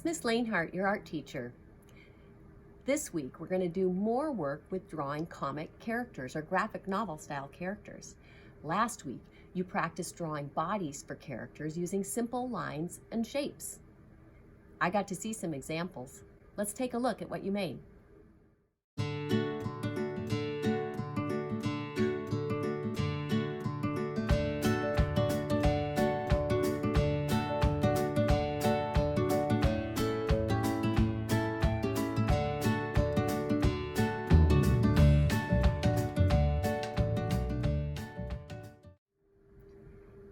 it's Miss Lehnhart, your art teacher. This week we're going to do more work with drawing comic characters or graphic novel style characters. Last week you practiced drawing bodies for characters using simple lines and shapes. I got to see some examples. Let's take a look at what you made.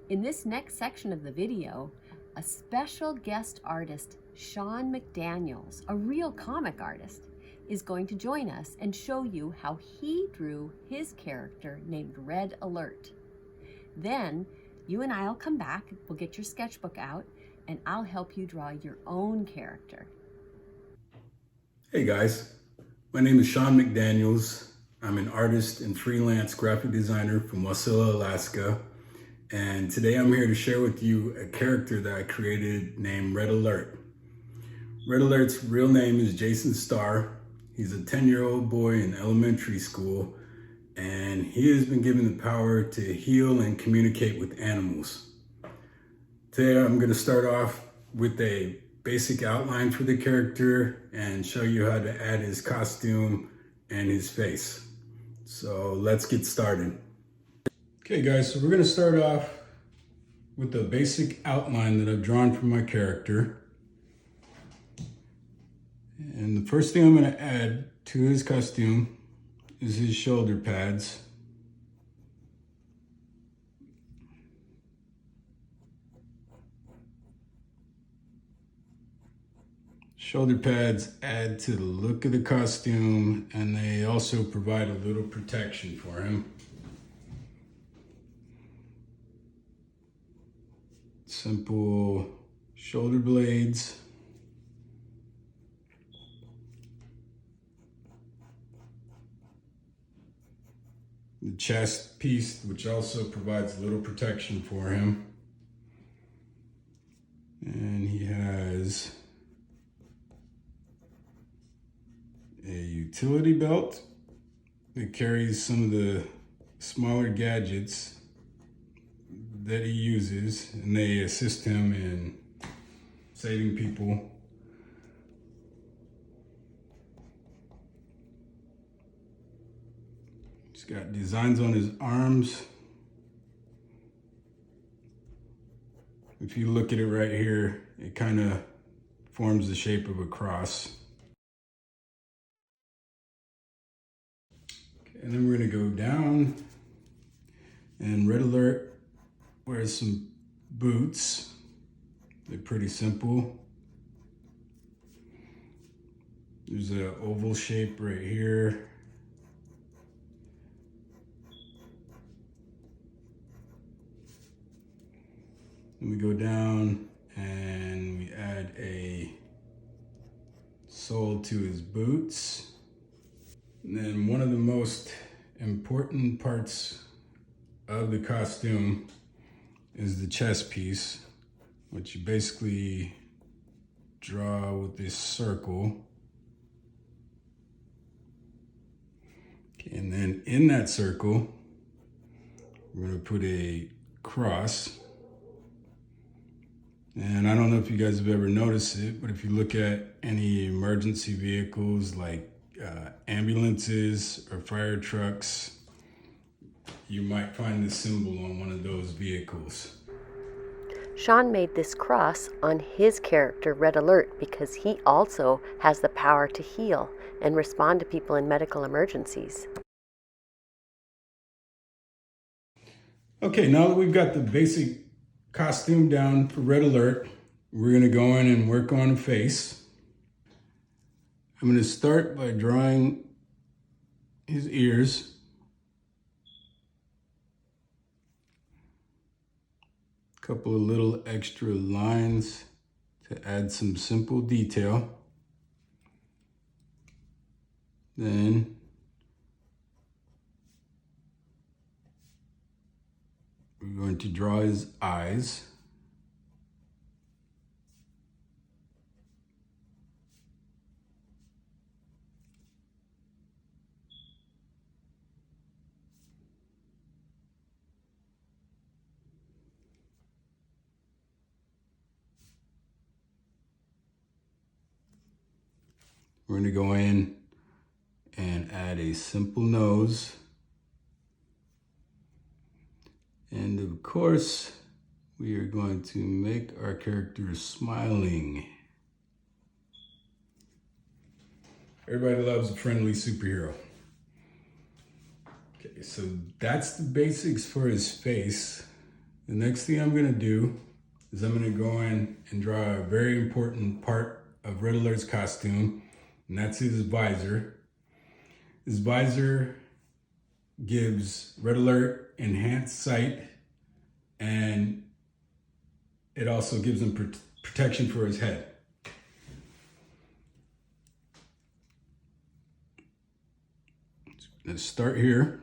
In this next section of the video, a special guest artist, Sean McDaniels, a real comic artist, is going to join us and show you how he drew his character named Red Alert. Then you and I'll come back, we'll get your sketchbook out, and I'll help you draw your own character. Hey guys, my name is Sean McDaniels. I'm an artist and freelance graphic designer from Wasilla, Alaska. And today I'm here to share with you a character that I created named Red Alert. Red Alert's real name is Jason Starr. He's a 10-year-old boy in elementary school, and he has been given the power to heal and communicate with animals. Today I'm going to start off with a basic outline for the character and show you how to add his costume and his face. So let's get started. Okay guys, so we're going to start off with the basic outline that I've drawn for my character. And the first thing I'm going to add to his costume is his shoulder pads. Shoulder pads add to the look of the costume, and they also provide a little protection for him. Simple shoulder blades. The chest piece, which also provides a little protection for him. And he has a utility belt that carries some of the smaller gadgets that he uses, and they assist him in saving people. He's got designs on his arms. If you look at it right here, it kind of forms the shape of a cross. Okay, and then we're going to go down, and Red Alert wears some boots. They're pretty simple. There's an oval shape right here. Then we go down and we add a sole to his boots. And then one of the most important parts of the costume is the chest piece, which you basically draw with this circle. Okay, and then in that circle, we're going to put a cross. And I don't know if you guys have ever noticed it, but if you look at any emergency vehicles like ambulances or fire trucks, you might find this symbol on one of those vehicles. Sean made this cross on his character, Red Alert, because he also has the power to heal and respond to people in medical emergencies. Okay, now that we've got the basic costume down for Red Alert, we're going to go in and work on a face. I'm going to start by drawing his ears. Couple of little extra lines to add some simple detail. Then we're going to draw his eyes. We're going to go in and add a simple nose. And of course, we are going to make our character smiling. Everybody loves a friendly superhero. Okay, so that's the basics for his face. The next thing I'm gonna do is I'm gonna go in and draw a very important part of Red Alert's costume, and that's his visor. His visor gives Red Alert enhanced sight, and it also gives him protection for his head. Let's start here.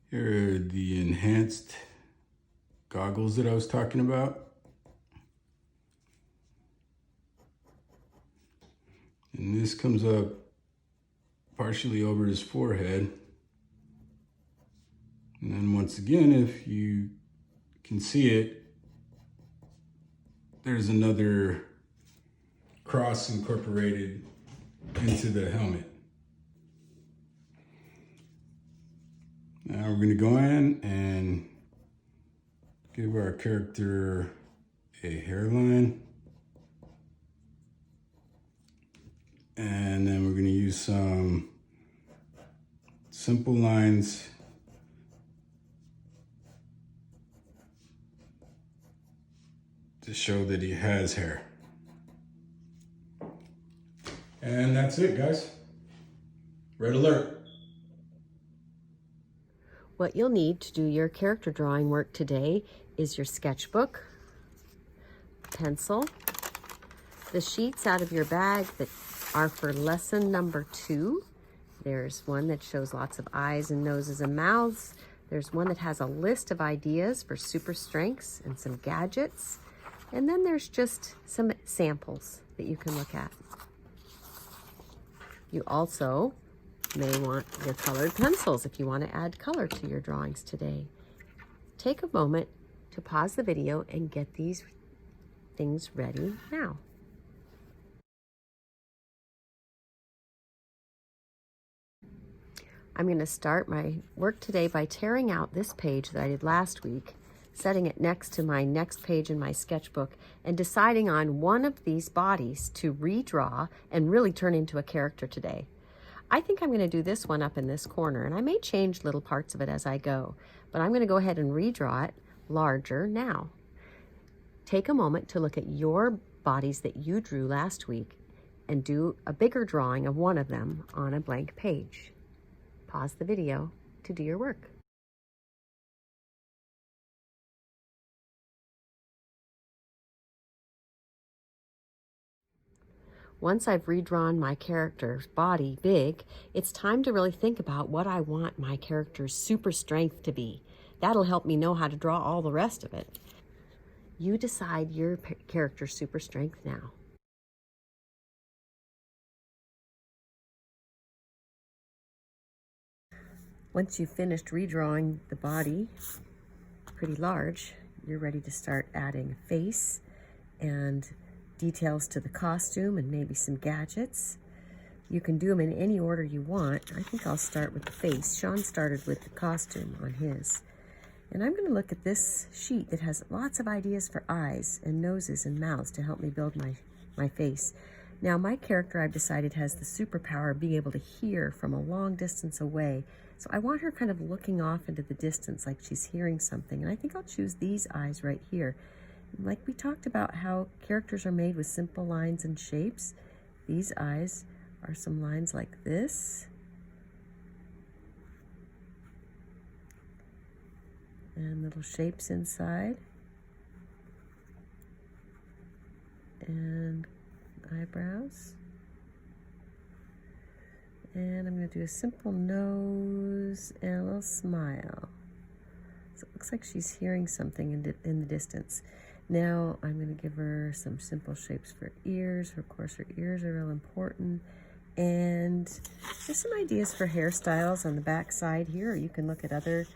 Here are the enhanced goggles that I was talking about. And this comes up partially over his forehead. And then once again, if you can see it, there's another cross incorporated into the helmet. Now we're going to go in and give our character a hairline. And then we're going to use some simple lines to show that he has hair. And that's it, guys. Red Alert. What you'll need to do your character drawing work today is your sketchbook, pencil, the sheets out of your bag that are for lesson number 2. There's one that shows lots of eyes and noses and mouths. There's one that has a list of ideas for super strengths and some gadgets. And then there's just some samples that you can look at. You also may want your colored pencils if you want to add color to your drawings today. Take a moment to pause the video and get these things ready now. I'm going to start my work today by tearing out this page that I did last week, setting it next to my next page in my sketchbook, and deciding on one of these bodies to redraw and really turn into a character today. I think I'm going to do this one up in this corner, and I may change little parts of it as I go, but I'm going to go ahead and redraw it larger now. Take a moment to look at your bodies that you drew last week and do a bigger drawing of one of them on a blank page. Pause the video to do your work. Once I've redrawn my character's body big, it's time to really think about what I want my character's super strength to be. That'll help me know how to draw all the rest of it. You decide your character's super strength now. Once you've finished redrawing the body pretty large, you're ready to start adding a face and details to the costume and maybe some gadgets. You can do them in any order you want. I think I'll start with the face. Sean started with the costume on his. And I'm going to look at this sheet that has lots of ideas for eyes and noses and mouths to help me build my face. Now my character, I've decided, has the superpower of being able to hear from a long distance away. So I want her kind of looking off into the distance like she's hearing something. And I think I'll choose these eyes right here. Like we talked about how characters are made with simple lines and shapes, these eyes are some lines like this. And little shapes inside. And eyebrows. And I'm going to do a simple nose and a little smile. So it looks looks like she's hearing something in the distance. Now I'm going to give her some simple shapes for ears. Of course, her ears are real important. And just some ideas for hairstyles on the back side here. You can look at other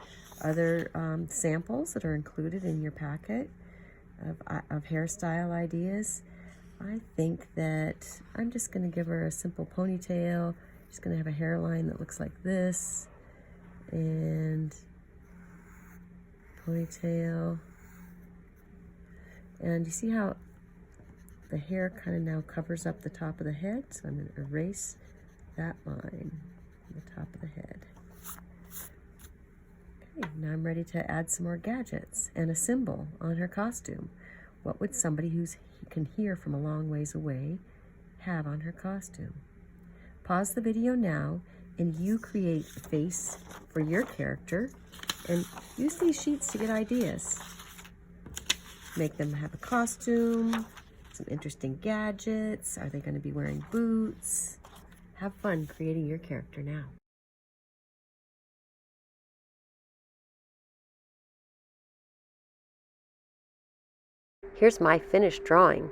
samples that are included in your packet of hairstyle ideas. I think that I'm just going to give her a simple ponytail. She's going to have a hairline that looks like this. And ponytail. And you see how the hair kind of now covers up the top of the head? So I'm going to erase that line on the top of the head. Okay, now I'm ready to add some more gadgets and a symbol on her costume. What would somebody who can hear from a long ways away have on her costume? Pause the video now and you create a face for your character and use these sheets to get ideas. Make them have a costume, some interesting gadgets. Are they going to be wearing boots? Have fun creating your character now. Here's my finished drawing.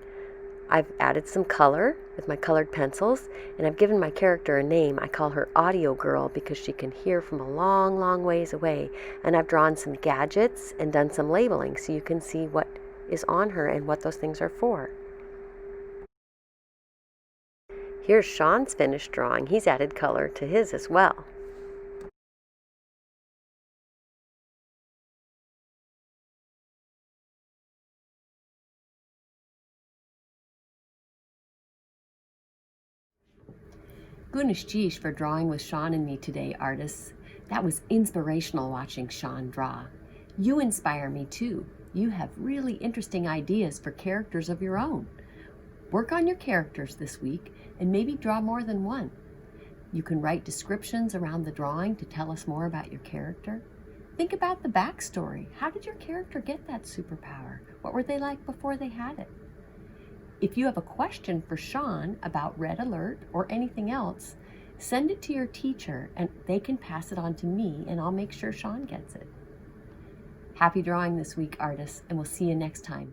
I've added some color with my colored pencils, and I've given my character a name. I call her Audio Girl because she can hear from a long, long ways away. And I've drawn some gadgets and done some labeling so you can see what is on her and what those things are for. Here's Sean's finished drawing. He's added color to his as well. Goodness geesh for drawing with Sean and me today, artists. That was inspirational watching Sean draw. You inspire me too. You have really interesting ideas for characters of your own. Work on your characters this week and maybe draw more than one. You can write descriptions around the drawing to tell us more about your character. Think about the backstory. How did your character get that superpower? What were they like before they had it? If you have a question for Sean about Red Alert or anything else, send it to your teacher and they can pass it on to me and I'll make sure Sean gets it. Happy drawing this week, artists, and we'll see you next time.